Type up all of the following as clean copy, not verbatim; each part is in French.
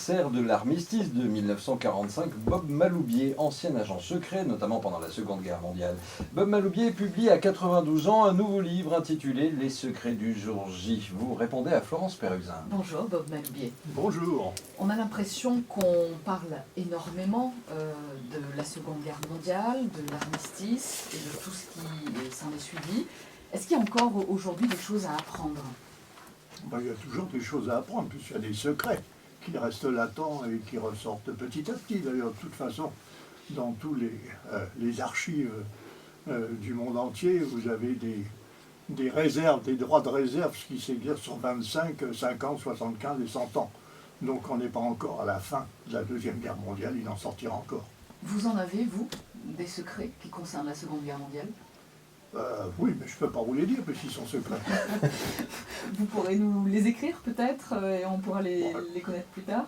l'anniversaire de l'armistice de 1945, Bob Maloubier, ancien agent secret, notamment pendant la Seconde Guerre mondiale. Bob Maloubier publie à 92 ans un nouveau livre intitulé Les secrets du jour J. Vous répondez à Florence Perruzin. Bonjour Bob Maloubier. Bonjour. On a l'impression qu'on parle énormément de la Seconde Guerre mondiale, de l'armistice et de tout ce qui s'en est suivi. Est-ce qu'il y a encore aujourd'hui des choses à apprendre ? Il y a toujours des choses à apprendre, puisqu'il y a des secrets qui restent latents et qui ressortent petit à petit. D'ailleurs, de toute façon, dans tous les archives du monde entier, vous avez des réserves, des droits de réserve, ce qui s'exerce sur 25, 50, 75 et 100 ans. Donc on n'est pas encore à la fin de la Deuxième Guerre mondiale, il en sortira encore. Vous en avez, vous, des secrets qui concernent la Seconde Guerre mondiale ? Oui, mais je ne peux pas vous les dire, puisqu'ils sont secrets. Vous pourrez nous les écrire peut-être et on pourra les connaître plus tard ?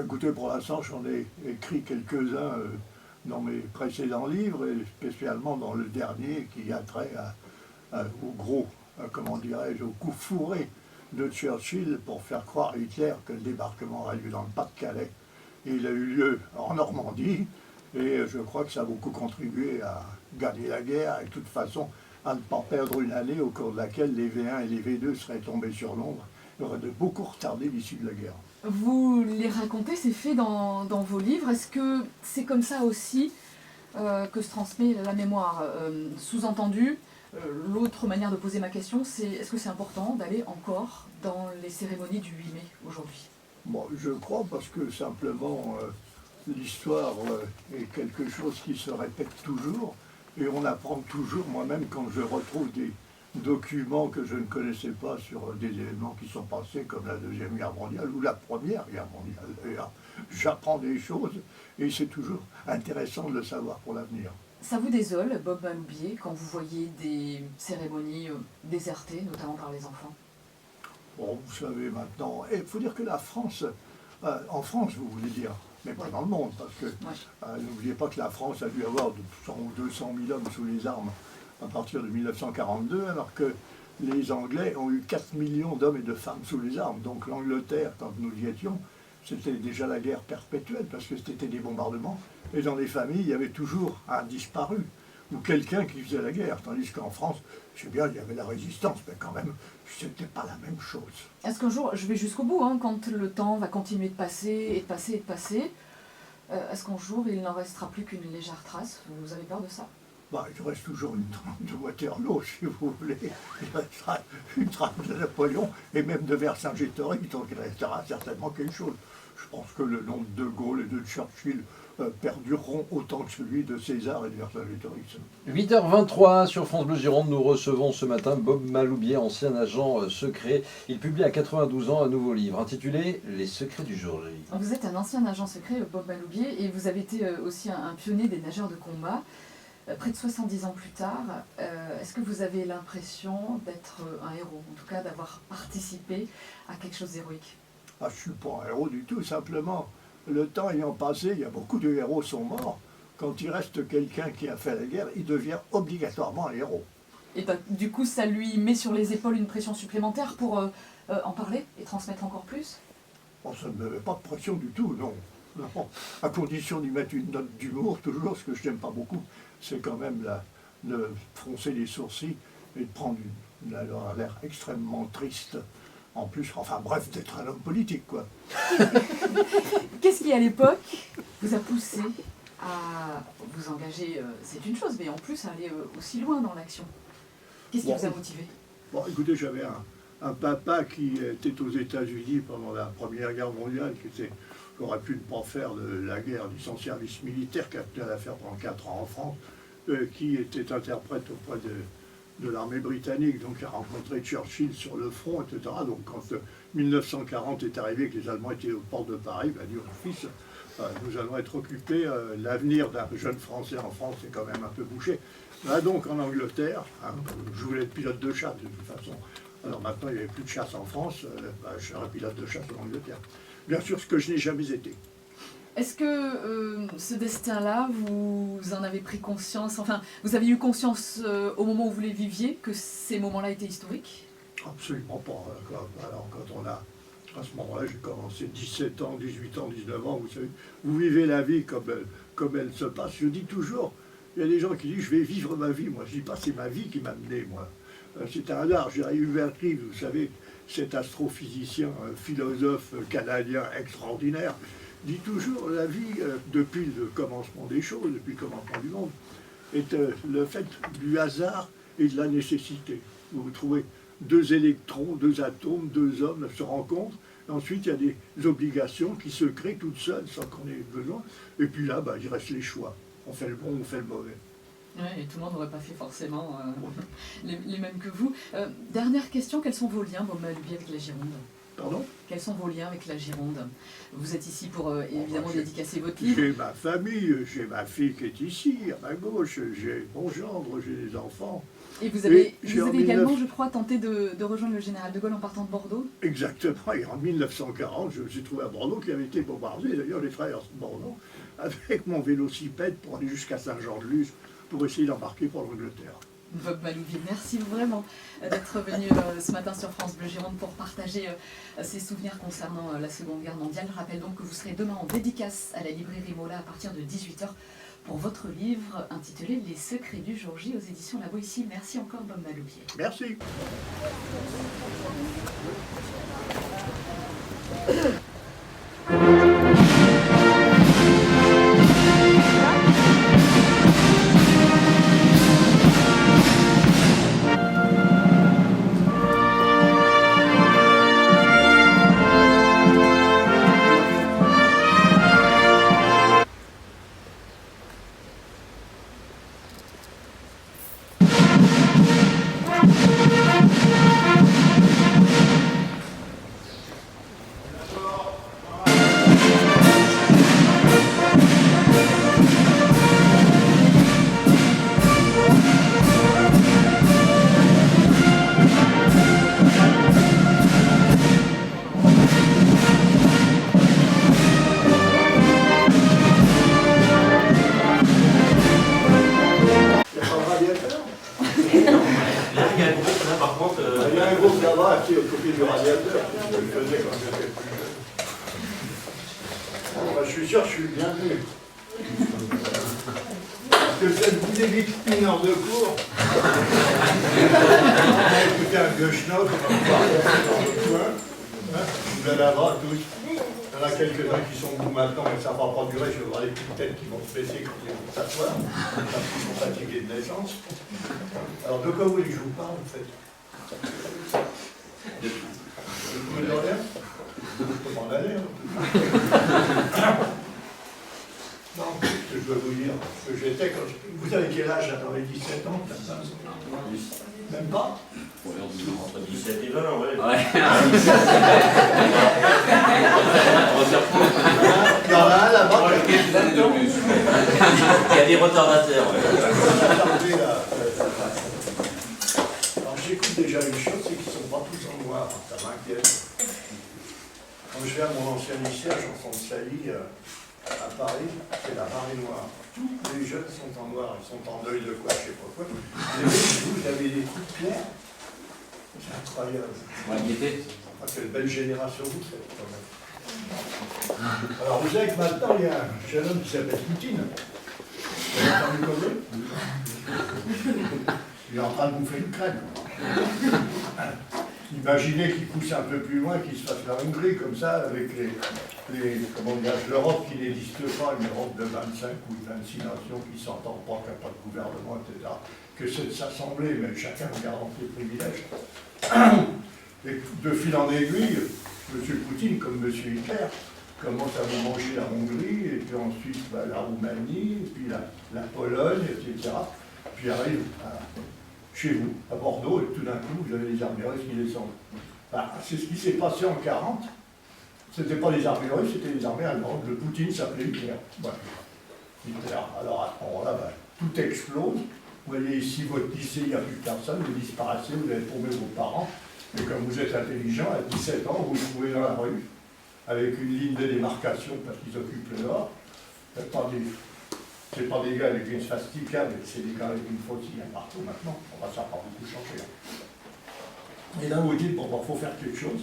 Écoutez, pour l'instant, j'en ai écrit quelques-uns dans mes précédents livres, et spécialement dans le dernier qui a trait au gros, comment dirais-je, au coup fourré de Churchill pour faire croire à Hitler que le débarquement aurait lieu dans le Pas-de-Calais. Et il a eu lieu en Normandie, et je crois que ça a beaucoup contribué à gagner la guerre, et de toute façon à ne pas perdre une année au cours de laquelle les V1 et les V2 seraient tombés sur Londres. Il aurait de beaucoup retardé l'issue de la guerre. Vous les racontez, c'est fait dans vos livres. Est-ce que c'est comme ça aussi que se transmet la mémoire ? Sous-entendu, l'autre manière de poser ma question, c'est est-ce que c'est important d'aller encore dans les cérémonies du 8 mai aujourd'hui ? Je crois, parce que simplement l'histoire est quelque chose qui se répète toujours, et on apprend toujours. Moi-même, quand je retrouve des documents que je ne connaissais pas sur des événements qui sont passés, comme la Deuxième Guerre mondiale ou la Première Guerre mondiale, d'ailleurs, j'apprends des choses, et c'est toujours intéressant de le savoir pour l'avenir. Ça vous désole, Bob Maloubier, quand vous voyez des cérémonies désertées, notamment par les enfants ? Bon, vous savez maintenant, il faut dire que la France, en France vous voulez dire, mais pas dans le monde, parce que n'oubliez pas que la France a dû avoir 100 ou 200 000 hommes sous les armes à partir de 1942, alors que les Anglais ont eu 4 millions d'hommes et de femmes sous les armes. Donc l'Angleterre, quand nous y étions, c'était déjà la guerre perpétuelle, parce que c'était des bombardements, et dans les familles, il y avait toujours un disparu, ou quelqu'un qui faisait la guerre, tandis qu'en France, je sais bien, il y avait la résistance, mais quand même, c'était pas la même chose. Est-ce qu'un jour, je vais jusqu'au bout, quand le temps va continuer de passer, et de passer, et de passer, est-ce qu'un jour, il n'en restera plus qu'une légère trace ? Vous avez peur de ça ? Il reste toujours une trace de Waterloo, si vous voulez. Il restera une trace de Napoléon, et même de Vercingétorix, donc il restera certainement quelque chose. Je pense que le nom de De Gaulle et de Churchill perdureront autant que celui de César et de Vercingétorix. 8h23 sur France Bleu Gironde, nous recevons ce matin Bob Maloubier, ancien agent secret. Il publie à 92 ans un nouveau livre intitulé Les secrets du jour J. Vous êtes un ancien agent secret, Bob Maloubier, et vous avez été aussi un pionnier des nageurs de combat. Près de 70 ans plus tard, est-ce que vous avez l'impression d'être un héros, en tout cas d'avoir participé à quelque chose d'héroïque ? Je ne suis pas un héros du tout, simplement, le temps ayant passé, il y a beaucoup de héros sont morts. Quand il reste quelqu'un qui a fait la guerre, il devient obligatoirement un héros. Et du coup, ça lui met sur les épaules une pression supplémentaire pour en parler et transmettre encore plus ? Ça ne me met pas de pression du tout, non. Non. À condition d'y mettre une note d'humour, toujours, ce que je n'aime pas beaucoup, c'est quand même de froncer les sourcils et de prendre l'air extrêmement triste. En plus, d'être un homme politique, quoi. Qu'est-ce qui, à l'époque, vous a poussé à vous engager, c'est une chose, mais en plus à aller aussi loin dans l'action ? Qu'est-ce qui vous a motivé ? Écoutez, j'avais un papa qui était aux États-Unis pendant la Première Guerre mondiale, qui aurait pu ne pas faire de la guerre ni son service militaire, qui a tenu à la faire pendant 4 ans en France, qui était interprète auprès de l'armée britannique, donc a rencontré Churchill sur le front, etc. Donc quand 1940 est arrivé, que les Allemands étaient aux portes de Paris, il a dit « Fils, nous allons être occupés, l'avenir d'un jeune Français en France est quand même un peu bouché. » Là donc en Angleterre, je voulais être pilote de chasse de toute façon. Alors maintenant il n'y avait plus de chasse en France, je serais pilote de chasse en Angleterre. Bien sûr, ce que je n'ai jamais été. Est-ce que ce destin-là, vous en avez pris conscience, vous avez eu conscience au moment où vous les viviez, que ces moments-là étaient historiques ? Absolument pas. Alors quand on a À ce moment-là, j'ai commencé 17 ans, 18 ans, 19 ans, vous savez. Vous vivez la vie comme elle se passe. Je dis toujours, il y a des gens qui disent, je vais vivre ma vie. Moi, je dis pas, c'est ma vie qui m'a mené, moi. C'est un hasard. J'ai Hubert Reeves, vous savez, cet astrophysicien, philosophe canadien extraordinaire, dit toujours, la vie, depuis le commencement des choses, depuis le commencement du monde, est le fait du hasard et de la nécessité. Vous trouvez deux électrons, deux atomes, deux hommes se rencontrent. Ensuite, il y a des obligations qui se créent toutes seules sans qu'on ait besoin. Et puis là, il reste les choix. On fait le bon, on fait le mauvais. Oui, et tout le monde n'aurait pas fait forcément les mêmes que vous. Dernière question, quels sont vos liens, Baume Maloubier, avec la Gironde? Pardon? Quels sont vos liens avec la Gironde? Vous êtes ici pour évidemment dédicacer votre livre. J'ai ma famille, j'ai ma fille qui est ici, à ma gauche, j'ai mon gendre, j'ai des enfants. Et vous avez en également, je crois, tenté de rejoindre le général de Gaulle en partant de Bordeaux? Exactement, et en 1940, je me suis trouvé à Bordeaux, qui avait été bombardé. D'ailleurs, j'ai travaillé à Bordeaux avec mon vélocipède pour aller jusqu'à Saint-Jean-de-Luz pour essayer d'embarquer pour l'Angleterre. Bob Maloubier, merci vraiment d'être venu ce matin sur France Bleu Gironde pour partager ces souvenirs concernant la Seconde Guerre mondiale. Je rappelle donc que vous serez demain en dédicace à la librairie Mola à partir de 18 h pour votre livre intitulé Les secrets du jour J aux éditions La Boétie. Merci encore, Bob Maloubier. Merci. Je suis sûr que je suis le bienvenu. Parce que ça vous évite une heure de cours. On a écouté un Goschnock, on va pouvoir faire dans le coin. Vous allez avoir tous. Il y en a quelques-uns qui sont debout maintenant, mais ça ne va pas durer. Je vais voir les petites têtes qui vont se baisser quand ils vont s'asseoir, parce qu'ils sont fatigués de naissance. Alors, de quoi vous voulez que je vous parle, en fait? Vous pouvez dire rien? Je peux m'en aller. Non, ce que je veux vous dire, ce que j'étais quand vous avez quel âge? J'avais 17 ans. Même pas? Entre 17 et 20, ouais. Il y en a un là-bas. Il y a des retardataires. Alors j'écoute déjà une chose, c'est qu'ils ne sont pas tous en noir, ça m'inquiète. Quand je vais à mon ancien lycée à Janson-de-Sailly, à Paris, c'est la marée noire. Tous les jeunes sont en noir, ils sont en deuil de quoi, je ne sais pas quoi. Vous avez des coups de pierre. C'est incroyable. Ah, quelle belle génération vous êtes quand même. Alors vous savez que maintenant il y a un jeune homme qui s'appelle Poutine. Vous avez entendu parler? Il est en train de bouffer l'Ukraine. Imaginez qu'il pousse un peu plus loin, qu'il se fasse la Hongrie comme ça, avec l'Europe qui n'existe pas, une Europe de 25 ou 26 nations qui ne s'entendent pas, qui n'a pas de gouvernement, etc. Que c'est de s'assembler, mais chacun regardant ses privilèges. Et de fil en aiguille, M. Poutine, comme M. Hitler, commence à vous manger la Hongrie, et puis ensuite la Roumanie, et puis la Pologne, etc. Puis arrive chez vous, à Bordeaux, et tout d'un coup, vous avez les armées russes qui descendent. C'est ce qui s'est passé en 1940. Ce n'était pas les armées russes, c'était les armées allemandes. Le Poutine s'appelait Hitler. Voilà. Hitler. Alors à ce moment-là, tout explose. Vous voyez ici votre lycée, il n'y a plus personne, vous disparaissez, vous avez paumé vos parents. Et comme vous êtes intelligent, à 17 ans, vous vous trouvez dans la rue, avec une ligne de démarcation parce qu'ils occupent le nord. C'est pas des gars avec une swastika, mais c'est des gars avec une faucille partout maintenant. Ça n'a pas beaucoup changé. Et là, vous dites, bon, il faut faire quelque chose.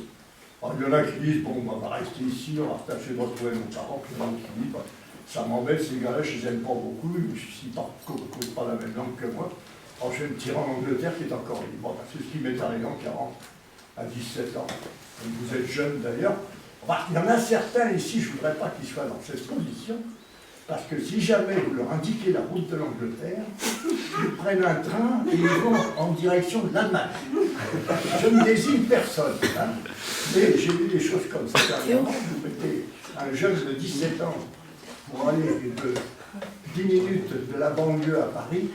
Alors, il y en a qui disent, bon, on va rester ici, on va tâcher de retrouver nos parents, puis il y en a qui disent, bah, ça m'embête, ces gars-là, je les aime pas beaucoup, ils ne parlent pas la même langue que moi. Alors je vais me tirer en Angleterre qui est encore libre. Bon, c'est ce qui m'est arrivé en 40, à 17 ans. Donc, vous êtes jeune d'ailleurs. Enfin, il y en a certains ici, je ne voudrais pas qu'ils soient dans cette position, parce que si jamais vous leur indiquez la route de l'Angleterre, ils prennent un train et ils vont en direction de l'Allemagne. Je ne désigne personne. Hein. Mais j'ai vu des choses comme ça dernièrement. Vous mettez un jeune de 17 ans pour aller de 10 minutes de la banlieue à Paris,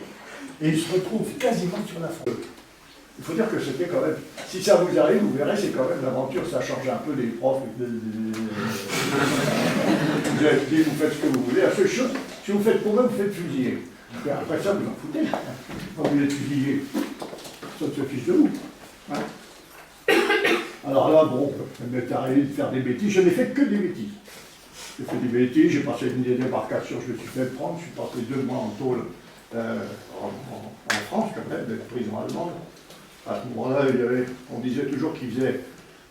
et il se retrouve quasiment sur la frontière. Il faut dire que c'était quand même, si ça vous arrive, vous verrez, c'est quand même l'aventure, ça change un peu des profs. Vous avez dit, vous faites ce que vous voulez. La seule chose, si vous faites pour moi, vous faites fusiller. Et après ça, vous en foutez. Quand vous êtes fusillé, ça se fiche de vous. Hein. Alors là, bon, ça m'est arrivé de faire des bêtises. Je n'ai fait que des bêtises. J'ai fait des bêtises, j'ai passé une débarcation, je me suis fait prendre, je suis passé 2 mois en tôle en France, quand même, de prison allemande. À ce moment-là, on disait toujours qu'il faisait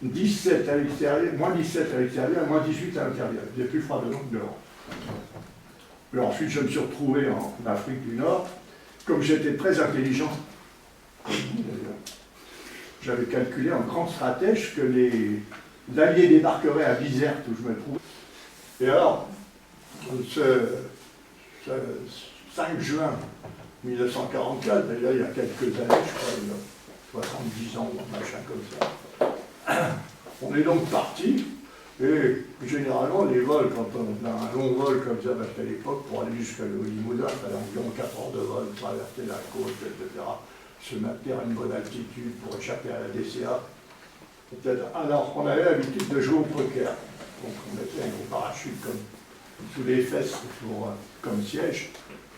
17 à l'extérieur, moins 17 à l'extérieur, moins 18 à l'intérieur. Il faisait plus froid dedans que dehors. Et ensuite, je me suis retrouvé en Afrique du Nord. Comme j'étais très intelligent, comme vous d'ailleurs, j'avais calculé en grand stratège que les alliés débarqueraient à Bizerte, où je me trouvais. Et alors, ce 5 juin 1944, déjà il y a quelques années, je crois, il y a 70 ans, ou un machin comme ça, on est donc parti, et généralement les vols, quand on a un long vol comme ça, parce qu'à l'époque, pour aller jusqu'à Limousin, il fallait environ 4 heures de vol, traverser la côte, etc., se maintenir à une bonne altitude pour échapper à la DCA. Alors, on avait l'habitude de jouer au poker. Donc, on mettait un gros parachute comme sous les fesses comme siège.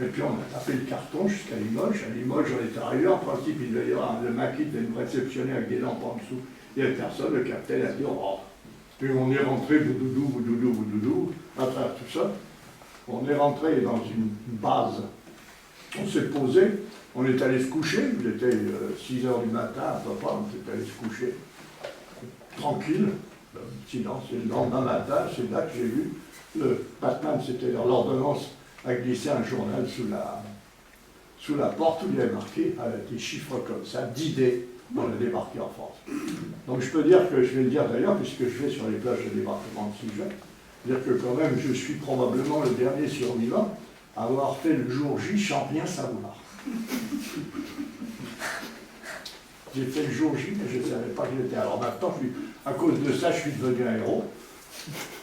Et puis, on a tapé le carton jusqu'à Limoges. À Limoges, on est arrivé. En principe, il devait y avoir le maquis devait nous réceptionner avec des lampes en dessous. Il n'y avait personne. Le capitaine a dit oh. Puis, on est rentré, boudoudou, à travers tout ça. On est rentré dans une base. On s'est posé. On est allé se coucher. Il était 6 h du matin, à peu près. On s'est allé se coucher. Tranquille. Silence. Et le lendemain matin, c'est là que j'ai vu le Batman, c'était l'ordonnance, a glissé un journal sous la porte où il y avait marqué avec des chiffres comme ça, 10 D, on a débarqué en France. Donc je peux dire que, je vais le dire d'ailleurs, puisque je vais sur les plages de débarquement de 6 juin, dire que quand même je suis probablement le dernier survivant à avoir fait le jour J sans rien savoir. J'ai fait le jour J, mais je ne savais pas que j'étais. Alors maintenant, à cause de ça, je suis devenu un héros.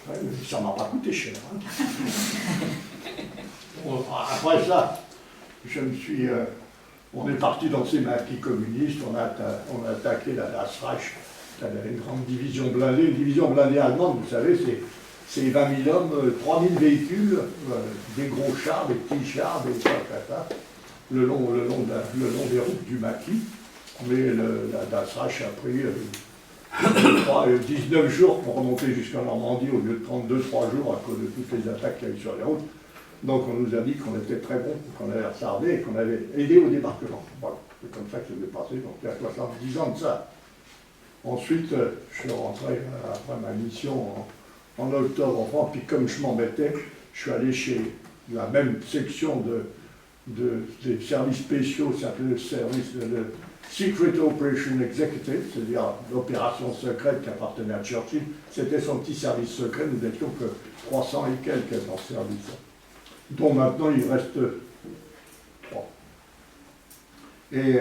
Ouais, ça ne m'a pas coûté cher. Hein. Bon, après ça, on est parti dans ces maquis communistes, on a attaqué la Reichsreich, une grande division blindée. Une division blindée allemande, vous savez, c'est 20 000 hommes, 3 000 véhicules, des gros chars, des petits chars, des chars, le long des routes du maquis. Mais la Reichsreich a pris 19 jours pour remonter jusqu'en Normandie au lieu de 32-3 jours à cause de toutes les attaques qu'il y a eu sur les routes. Donc on nous a dit qu'on était très bons, qu'on avait retardé et qu'on avait aidé au débarquement. Voilà, c'est comme ça que ça s'est passé, donc il y a 70 ans de ça. Ensuite, je suis rentré après ma mission en octobre en France, puis comme je m'embêtais, je suis allé chez la même section des services spéciaux, ça s'appelait le service de Secret Operation Executive, c'est-à-dire l'opération secrète qui appartenait à Churchill. C'était son petit service secret, nous n'étions que 300 et quelques dans ce service, dont maintenant il reste 3. Et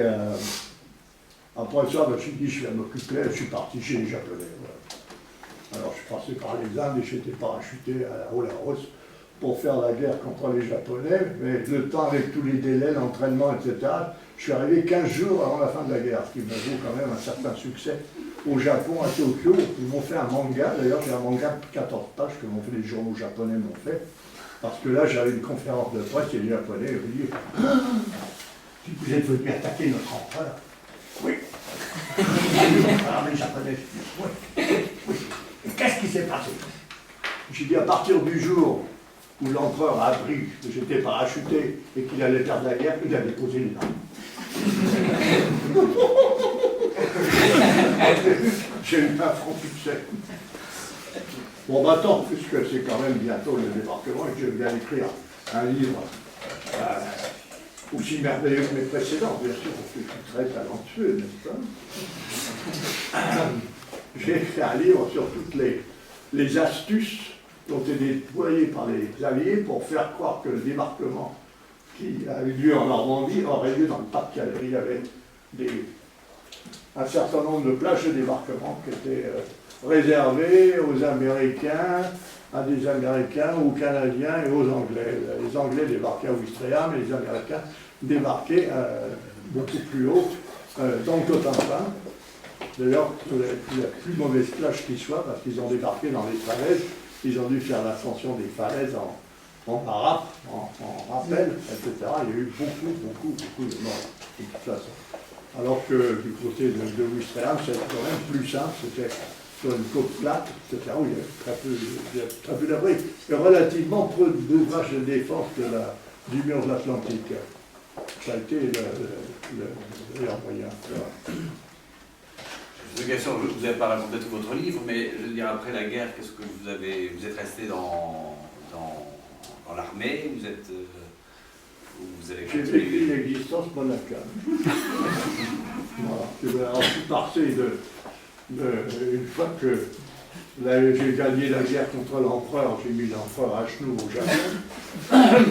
après ça, je me suis dit, je vais m'occuper, je suis parti chez les Japonais. Voilà. Alors je suis passé par les Indes et j'étais parachuté à la Roland-Garros pour faire la guerre contre les Japonais, mais le temps avec tous les délais, l'entraînement, etc., je suis arrivé 15 jours avant la fin de la guerre, ce qui m'a valu quand même un certain succès au Japon, à Tokyo. Ils m'ont fait un manga, d'ailleurs j'ai un manga de 14 pages que les journaux japonais m'ont fait, parce que là j'avais une conférence de presse et les Japonais m'ont dit « Vous êtes venu attaquer notre empereur ?» Oui. Alors les Japonais, oui. Qu'est-ce qui s'est passé? J'ai dit à partir du jour où l'empereur a appris que j'étais parachuté et qu'il allait perdre la guerre, il a déposé les armes. J'ai eu un franc succès. Bon, maintenant, puisque c'est quand même bientôt le débarquement et que je viens d'écrire un livre aussi merveilleux que mes précédents, bien sûr, parce que je suis très talentueux, n'est-ce pas? J'ai écrit un livre sur toutes les astuces qui ont été déployées par les Alliés pour faire croire que le débarquement qui a eu lieu en Normandie aurait lieu dans le Pas-de-Calais. Il y avait un certain nombre de plages de débarquement qui étaient réservées aux Américains, à des Américains, aux Canadiens et aux Anglais. Les Anglais débarquaient à Ouistreham et les Américains débarquaient beaucoup plus haut dans le Cotentin. D'ailleurs, la plus mauvaise plage qui soit, parce qu'ils ont débarqué dans les falaises, ils ont dû faire l'ascension des falaises en parapente, en rappel, etc. Il y a eu beaucoup de morts, de toute façon. Alors que du côté de Ouistreham, c'était quand même plus simple, c'était sur une côte plate, etc., où il y avait très peu d'abri. Et relativement peu d'ouvrages de défense du mur de l'Atlantique. Ça a été le meilleur moyen. Deux questions, vous n'avez pas raconté tout votre livre, mais je veux dire, après la guerre, qu'est-ce que vous êtes resté dans l'armée, vous avez J'ai vécu l'existence monacale. Voilà. Alors, je suis passé une fois que j'ai gagné la guerre contre l'empereur, j'ai mis l'empereur à genoux au Japon.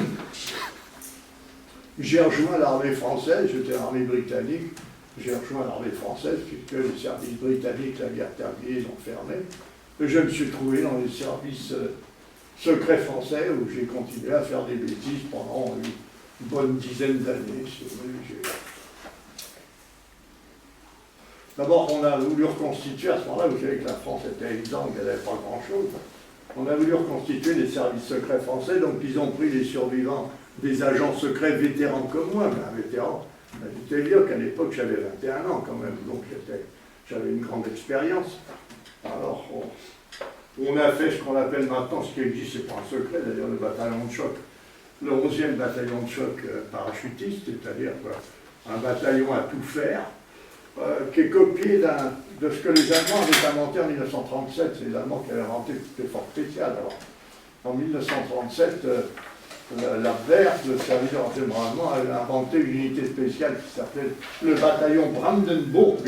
J'ai rejoint l'armée française, j'étais l'armée britannique. J'ai rejoint l'armée française, puisque les services britanniques, la guerre terminée, ils ont fermé. Et je me suis trouvé dans les services secrets français, où j'ai continué à faire des bêtises pendant une bonne dizaine d'années. D'abord, on a voulu reconstituer, à ce moment-là, vous savez que la France était exsangue, elle n'avait pas grand-chose. On a voulu reconstituer les services secrets français, donc ils ont pris les survivants des agents secrets vétérans comme moi, mais un vétéran. J'étais vieux qu'à l'époque, j'avais 21 ans quand même, donc j'avais une grande expérience. Alors, on a fait ce qu'on appelle maintenant, ce qui existe, c'est pas un secret, d'ailleurs, le bataillon de choc, le 11e bataillon de choc parachutiste, c'est-à-dire un bataillon à tout faire, qui est copié de ce que les Allemands avaient inventé en 1937. C'est les Allemands qui avaient inventé toutes les forces spéciales. Alors, en 1937, l'Abwehr, le service de renseignement allemand, avait inventé une unité spéciale qui s'appelait le bataillon Brandenburg,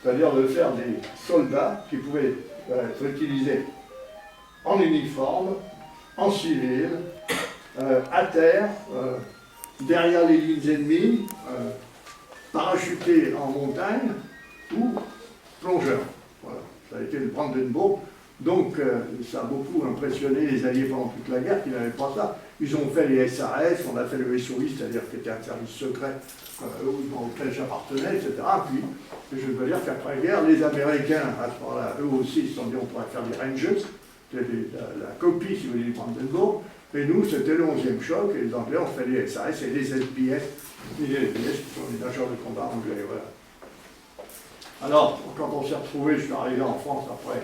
c'est-à-dire de faire des soldats qui pouvaient être utilisés en uniforme, en civil, à terre, derrière les lignes ennemies, parachutés en montagne ou plongeurs. Voilà, ça a été le Brandenburg. Donc, ça a beaucoup impressionné les Alliés pendant toute la guerre qui n'avaient pas ça. Ils ont fait les SAS, on a fait le SOI, c'est-à-dire qui était un service secret auquel j'appartenais, etc. Puis, je veux dire qu'après la guerre, les Américains, à ce moment-là, eux aussi, ils se sont dit on pourrait faire des Rangers, c'était la copie, si vous voulez, du Brandenburg. Et nous, c'était le 11e choc, et les Anglais ont fait les SAS et les SBS. Les SBS qui sont les nageurs de combat anglais, voilà. Alors, quand on s'est retrouvés, je suis arrivé en France après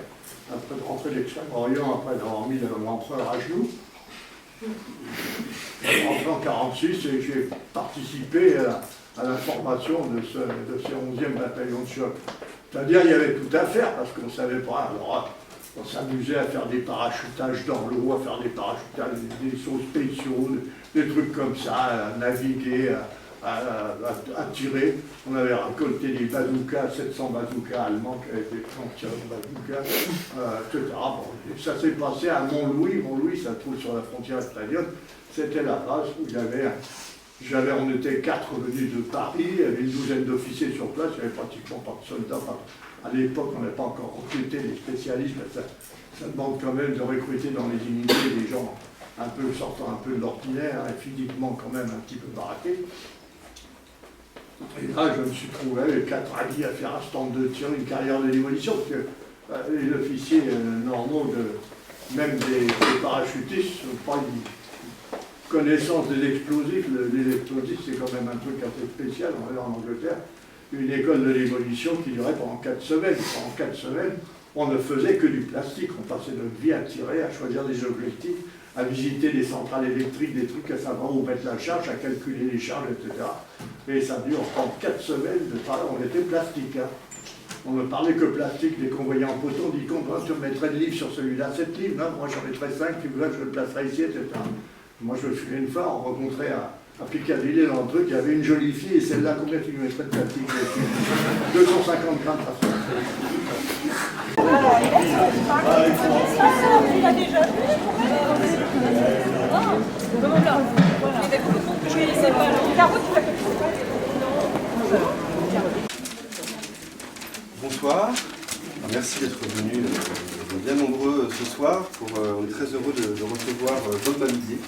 de rentrer de l'Extrême-Orient, après d'avoir mis l'empereur à genoux. Je suis rentré en 1946 et j'ai participé à la formation de ces 11e bataillons de choc. C'est-à-dire, il y avait tout à faire, parce qu'on ne savait pas. Alors, on s'amusait à faire des parachutages dans l'eau, à faire des parachutages, des sauts spéciaux, des trucs comme ça, à naviguer, à tirer. On avait récolté des bazookas, 700 bazookas allemands qui avaient été entièrement bazookas, etc. Bon, ça s'est passé à Montlouis. Montlouis, ça se trouve sur la frontière espagnole. C'était la base où on était 4 venus de Paris, il y avait une douzaine d'officiers sur place, il n'y avait pratiquement pas de soldats. À l'époque, on n'avait pas encore recruté les spécialistes, ça demande quand même de recruter dans les unités des gens un peu sortant un peu de l'ordinaire, et physiquement quand même un petit peu baraqués. Et là, je me suis trouvé avec 4 alliés à faire un stand de tir, une carrière de démolition, parce que les officiers normaux, même des parachutistes, n'ont pas une connaissance des explosifs. Les explosifs, c'est quand même un truc assez spécial. On est en Angleterre, une école de démolition qui durait pendant 4 semaines. Pendant 4 semaines, on ne faisait que du plastique. On passait notre vie à tirer, à choisir des objectifs, à visiter des centrales électriques, des trucs, à savoir où mettre la charge, à calculer les charges, etc. Et ça dure pendant 4 semaines de travail. On était plastique. Hein. On ne parlait que plastique dès qu'on voyait en photo, on dit qu'on tu mettrais des livres sur celui-là, 7 livres, non, moi j'en mettrais 5, tu veux que je le placerai ici, etc. Moi je me souviens une fois, on rencontrait à Piccadilly dans le truc, il y avait une jolie fille, et celle-là, combien tu lui mettrais de plastique dessus 250 grammes par fois. Bonsoir, merci d'être venus bien nombreux ce soir. On est très heureux de recevoir Bob Maloubier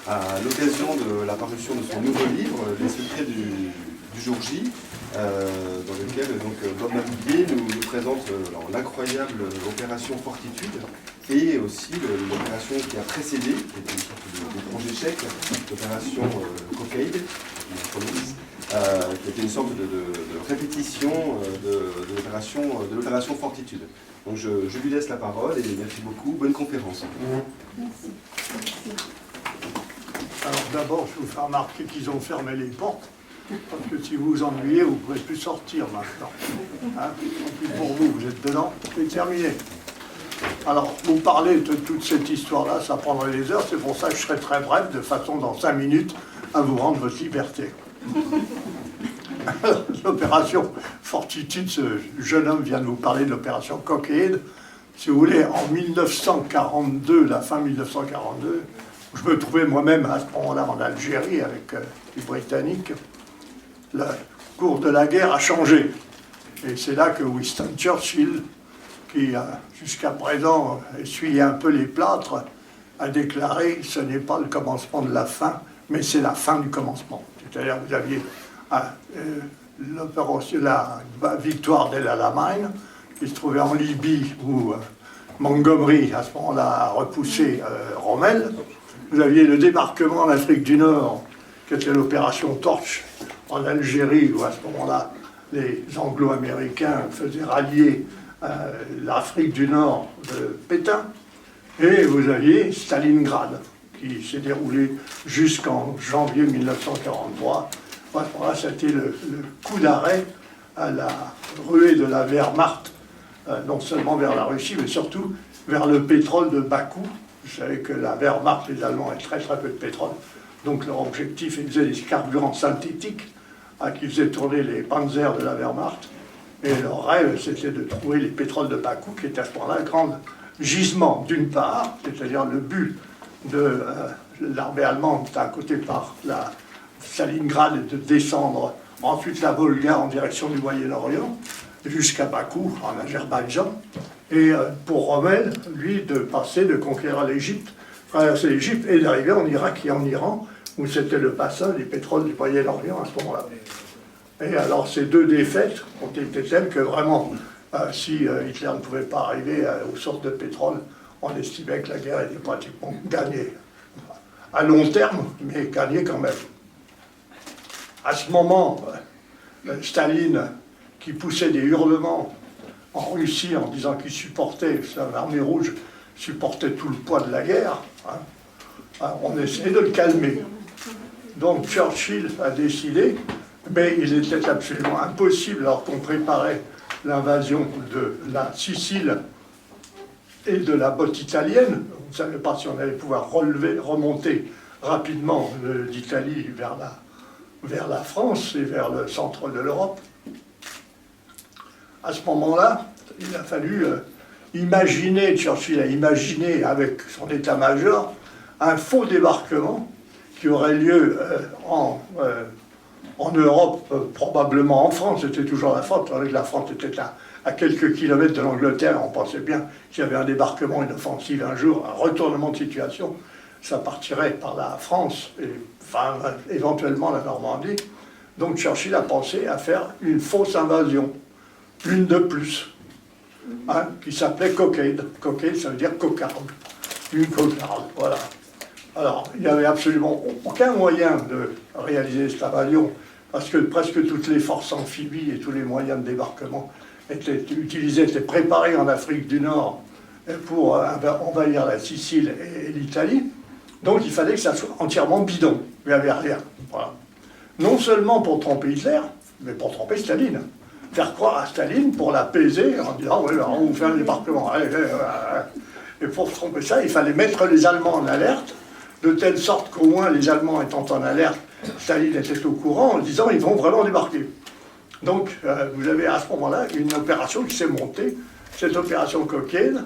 à l'occasion de la parution de son nouveau livre, Les secrets du jour J, dans lequel donc, Bob Maloubier nous présente l'incroyable opération Fortitude et aussi l'opération qui a précédé, qui était une sorte de projet chèque, l'opération Cockade, qui était une sorte de répétition de l'opération Fortitude. Donc je lui laisse la parole et merci beaucoup. Bonne conférence. Merci. Alors d'abord, je vous fais remarquer qu'ils ont fermé les portes, parce que si vous vous ennuyez, vous ne pouvez plus sortir maintenant. Hein, tant pis pour vous, vous êtes dedans, c'est terminé. Alors, vous parlez de toute cette histoire-là, ça prendrait des heures, c'est pour ça que je serai très bref, de façon dans 5 minutes, à vous rendre votre liberté. L'opération Fortitude, ce jeune homme vient de vous parler de l'opération Cockade. Si vous voulez, en 1942, la fin 1942, je me trouvais moi-même à ce moment-là en Algérie avec les Britanniques. Le cours de la guerre a changé. Et c'est là que Winston Churchill, qui jusqu'à présent essuyait un peu les plâtres, a déclaré « ce n'est pas le commencement de la fin, mais c'est la fin du commencement ». C'est-à-dire que vous aviez la victoire d'El Alamein, qui se trouvait en Libye, où Montgomery, à ce moment-là, a repoussé Rommel. Vous aviez le débarquement en Afrique du Nord, qui était l'opération Torch en Algérie, où à ce moment-là, les Anglo-Américains faisaient rallier l'Afrique du Nord de Pétain. Et vous aviez Stalingrad, qui s'est déroulé jusqu'en janvier 1943. À ce moment-là, c'était le coup d'arrêt à la ruée de la Wehrmacht, non seulement vers la Russie, mais surtout vers le pétrole de Bakou. Vous savez que la Wehrmacht, les Allemands, avaient très très peu de pétrole. Donc leur objectif, ils faisaient des carburants synthétiques qui faisaient tourner les panzers de la Wehrmacht. Et leur rêve, c'était de trouver les pétroles de Bakou, qui étaient à ce moment-là un grand gisement, d'une part, c'est-à-dire le but de l'armée allemande d'un côté par la Stalingrad et de descendre ensuite la Volga en direction du Moyen-Orient jusqu'à Bakou en Azerbaïdjan, et pour Rommel, lui, de passer, de conquérir l'Égypte, traverser l'Égypte et d'arriver en Irak et en Iran, où c'était le passage des pétroles du Moyen-Orient à ce moment-là. Et alors ces deux défaites ont été telles que vraiment, si Hitler ne pouvait pas arriver aux sources de pétrole, on estimait que la guerre était pratiquement gagnée. À long terme, mais gagnée quand même. À ce moment, Staline, qui poussait des hurlements en Russie en disant qu'il supportait, l'armée rouge supportait tout le poids de la guerre, on essayait de le calmer. Donc Churchill a décidé, mais il était absolument impossible, alors qu'on préparait l'invasion de la Sicile et de la botte italienne, on ne savait pas si on allait pouvoir remonter rapidement d'Italie vers la France et vers le centre de l'Europe. À ce moment-là, il a fallu imaginer, Churchill a imaginé avec son état-major, un faux débarquement qui aurait lieu en Europe, probablement en France. C'était toujours la France, avec la France était à quelques kilomètres de l'Angleterre. On pensait bien qu'il y avait un débarquement, une offensive un jour, un retournement de situation. Ça partirait par la France, et enfin, éventuellement la Normandie. Donc Churchill a pensé à faire une fausse invasion, une de plus, qui s'appelait Cockade. Cockade, ça veut dire cocarde. Une cocarde, voilà. Alors, il n'y avait absolument aucun moyen de réaliser cette invasion, parce que presque toutes les forces amphibies et tous les moyens de débarquement étaient utilisés, étaient préparés en Afrique du Nord pour envahir la Sicile et l'Italie. Donc il fallait que ça soit entièrement bidon, il n'y avait rien. Voilà. Non seulement pour tromper Hitler, mais pour tromper Staline. faire croire à Staline pour l'apaiser en disant oui, alors on vous fait un débarquement. Et pour tromper ça, il fallait mettre les Allemands en alerte, de telle sorte qu'au moins les Allemands étant en alerte, Staline était au courant en disant ils vont vraiment débarquer. Donc vous avez à ce moment-là une opération qui s'est montée, cette opération Cockade,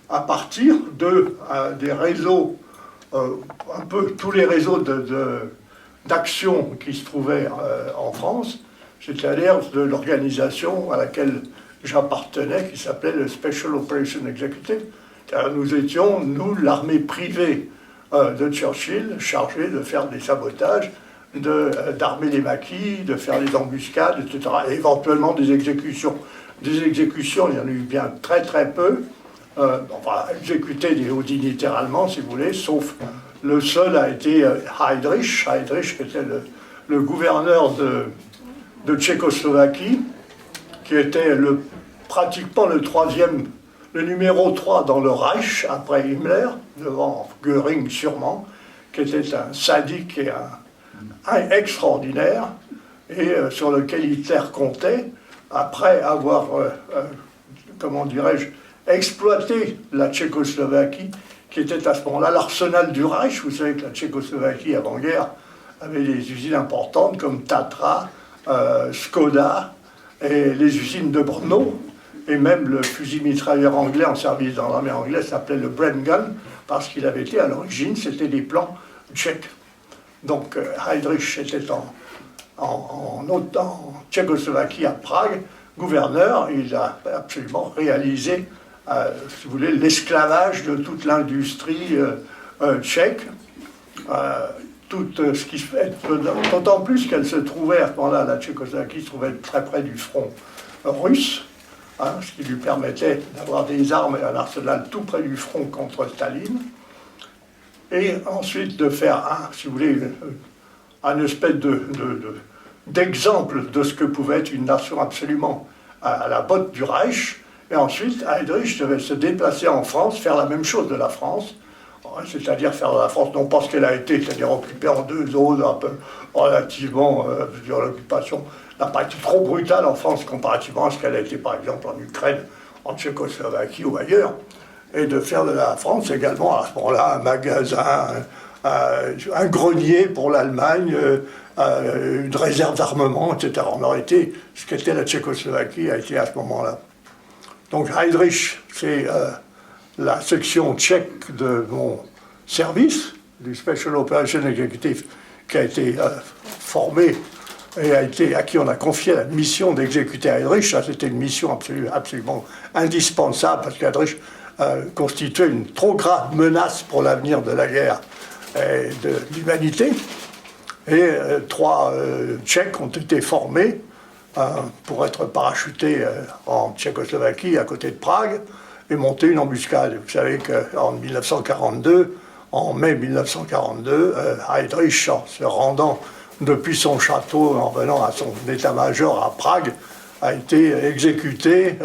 à partir des réseaux, un peu tous les réseaux d'action qui se trouvaient en France, c'est-à-dire de l'organisation à laquelle j'appartenais, qui s'appelait le Special Operation Executive. Car nous étions, nous, l'armée privée de Churchill, chargée de faire des sabotages, d'armer les maquis, de faire des embuscades, etc. Et éventuellement des exécutions. Des exécutions, il y en a eu bien très très peu. Enfin, exécuter des hauts dignitaires allemands, si vous voulez, sauf le seul a été Heydrich. Heydrich, qui était le gouverneur de Tchécoslovaquie, qui était pratiquement le numéro 3 dans le Reich, après Himmler, devant Göring sûrement, qui était un sadique et un extraordinaire, et sur lequel Hitler comptait, après avoir, comment dirais-je, exploité la Tchécoslovaquie, qui était à ce moment-là l'arsenal du Reich. Vous savez que la Tchécoslovaquie, avant-guerre, avait des usines importantes comme Tatra, Skoda, et les usines de Brno, et même le fusil mitrailleur anglais en service dans l'armée anglaise s'appelait le Brengun, parce qu'il avait été à l'origine, c'était des plans tchèques. Donc Heydrich était en Tchécoslovaquie, à Prague, gouverneur. Il a absolument réalisé, si vous voulez, l'esclavage de toute l'industrie tchèque. Tout ce qui se fait, d'autant plus qu'elle se trouvait, à ce moment-là, la Tchécoslovaquie se trouvait très près du front russe, ce qui lui permettait d'avoir des armes et un arsenal tout près du front contre Staline, et ensuite de faire, si vous voulez, un espèce d'exemple de ce que pouvait être une nation absolument à la botte du Reich, et ensuite Heydrich devait se déplacer en France, faire la même chose de la France, c'est-à-dire faire de la France, non pas ce qu'elle a été, c'est-à-dire occupée en deux zones, un peu relativement, l'occupation n'a pas été trop brutale en France comparativement à ce qu'elle a été par exemple en Ukraine, en Tchécoslovaquie ou ailleurs, et de faire de la France également à ce moment-là un magasin, un grenier pour l'Allemagne, une réserve d'armement, etc. On aurait été, ce qu'était la Tchécoslovaquie a été à ce moment-là. Donc Heydrich, c'est la section tchèque de mon service, du Special Operation Executive, qui a été formé et à qui on a confié la mission d'exécuter Heydrich. Ça, c'était une mission absolument indispensable, parce qu'Heydrich constituait une trop grave menace pour l'avenir de la guerre et de l'humanité. Et 3 Tchèques ont été formés pour être parachutés en Tchécoslovaquie, à côté de Prague, et monter une embuscade. Vous savez qu'en 1942, en mai 1942, Heydrich, en se rendant depuis son château, en venant à son état-major à Prague, a été exécuté.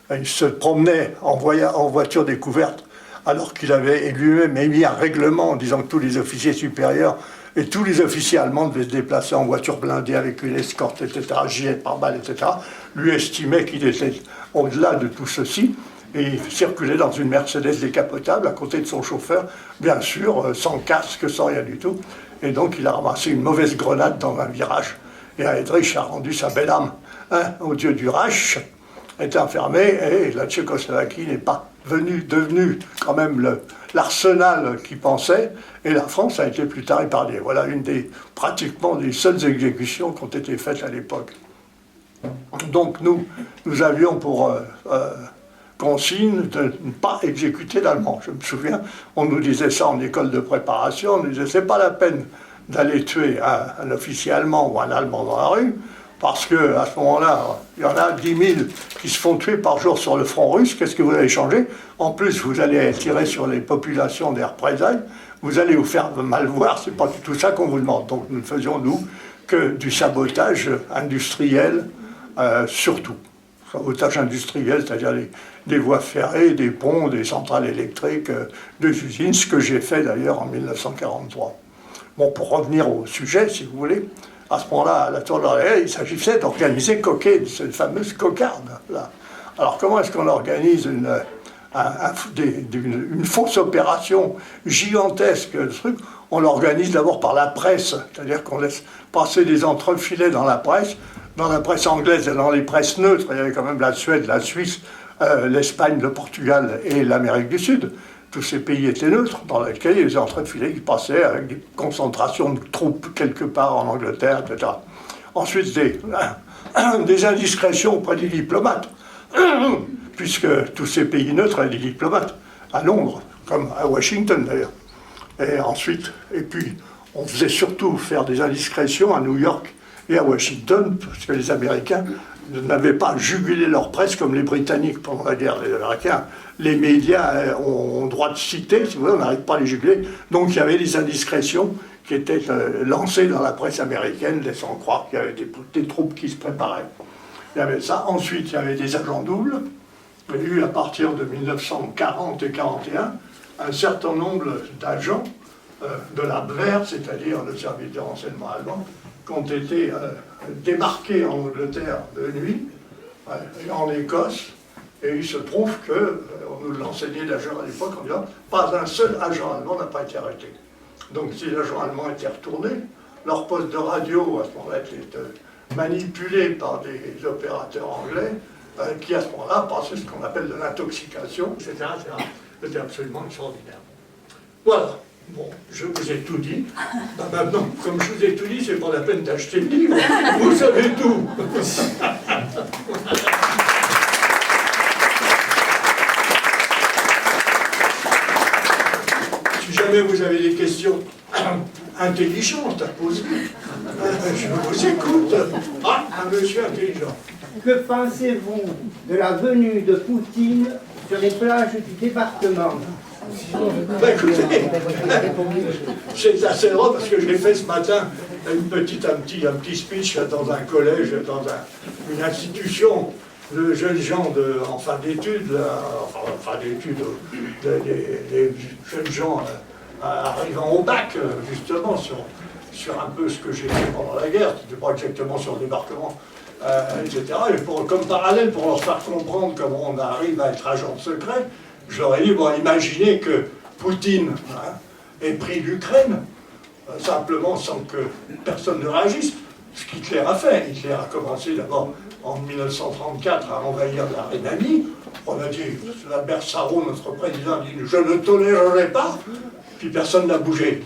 Il se promenait en voiture découverte, alors qu'il avait lui-même émis un règlement en disant que tous les officiers supérieurs et tous les officiers allemands devaient se déplacer en voiture blindée avec une escorte, etc., gilet pare-balles, etc. Lui estimait qu'il était au-delà de tout ceci, et il circulait dans une Mercedes décapotable à côté de son chauffeur, bien sûr, sans casque, sans rien du tout. Et donc il a ramassé une mauvaise grenade dans un virage. Et Heydrich a rendu sa belle âme au dieu du Reich, est enfermé, et la Tchécoslovaquie n'est pas devenue quand même l'arsenal qu'il pensait, et la France a été plus tard épargnée. Voilà pratiquement des seules exécutions qui ont été faites à l'époque. Donc nous avions pour consigne de ne pas exécuter d'Allemands. Je me souviens, on nous disait ça en école de préparation, on nous disait c'est pas la peine d'aller tuer un officier allemand ou un Allemand dans la rue, parce qu'à ce moment-là, il y en a 10 000 qui se font tuer par jour sur le front russe. Qu'est-ce que vous allez changer? En plus, vous allez tirer sur les populations des représailles, vous allez vous faire mal voir, c'est pas du tout ça qu'on vous demande. Donc nous ne faisions, nous, que du sabotage industriel, surtout. Sabotage industriel, c'est-à-dire des voies ferrées, des ponts, des centrales électriques, des usines, ce que j'ai fait d'ailleurs en 1943. Bon, pour revenir au sujet, si vous voulez, À ce moment-là, à la Tour de l'Orléans, il s'agissait d'organiser coquette, cette fameuse cocarde. Là. Alors comment est-ce qu'on organise une fausse opération gigantesque, le truc? On l'organise d'abord par la presse, c'est-à-dire qu'on laisse passer des entrefilets dans la presse anglaise et dans les presses neutres. Il y avait quand même la Suède, la Suisse, l'Espagne, le Portugal et l'Amérique du Sud. Tous ces pays étaient neutres, dans lesquels il y avait des entrefilets qui passaient avec des concentrations de troupes quelque part en Angleterre, etc. Ensuite, des indiscrétions auprès des diplomates, puisque tous ces pays neutres avaient des diplomates, à Londres, comme à Washington d'ailleurs. Et puis, on faisait surtout faire des indiscrétions à New York et à Washington, parce que les Américains n'avaient pas jugulé leur presse comme les Britanniques pendant la guerre. Les Américains, les médias ont droit de citer, si vous voulez, on n'arrive pas à les juguler. Donc il y avait des indiscrétions qui étaient lancées dans la presse américaine, laissant croire qu'il y avait des troupes qui se préparaient. Il y avait ça. Ensuite, il y avait des agents doubles. Il y a eu, à partir de 1940 et 1941, un certain nombre d'agents de l'Abwehr, c'est-à-dire le service de renseignement allemand, qui ont été débarqués en Angleterre de nuit, en Écosse, et il se trouve que, on nous l'enseignait d'ailleurs à l'époque, en disant, pas un seul agent allemand n'a pas été arrêté. Donc ces agents allemands étaient retournés, leur poste de radio, à ce moment-là, était manipulé par des opérateurs anglais, qui à ce moment-là passaient ce qu'on appelle de l'intoxication, etc. C'était absolument extraordinaire. Voilà. Bon, je vous ai tout dit. Ben maintenant, comme je vous ai tout dit, c'est pas la peine d'acheter le livre. Vous savez tout. Si jamais vous avez des questions intelligentes à poser, je vous écoute. Ah, un monsieur intelligent. Que pensez-vous de la venue de Poutine sur les plages du département? Bah écoutez, c'est assez drôle parce que j'ai fait ce matin un petit speech dans un collège, dans une institution de jeunes gens en fin d'études, des jeunes gens arrivant au bac, justement, sur un peu ce que j'ai fait pendant la guerre, c'était pas exactement sur le débarquement, etc. Et comme parallèle, pour leur faire comprendre comment on arrive à être agent secret, je leur ai dit, bon, imaginez que Poutine ait pris l'Ukraine, simplement sans que personne ne réagisse. Ce qu'Hitler a fait. Hitler a commencé d'abord en 1934 à envahir la Rhénanie. On a dit, Albert Sarraut, notre président, a dit, je ne tolérerai pas, puis personne n'a bougé.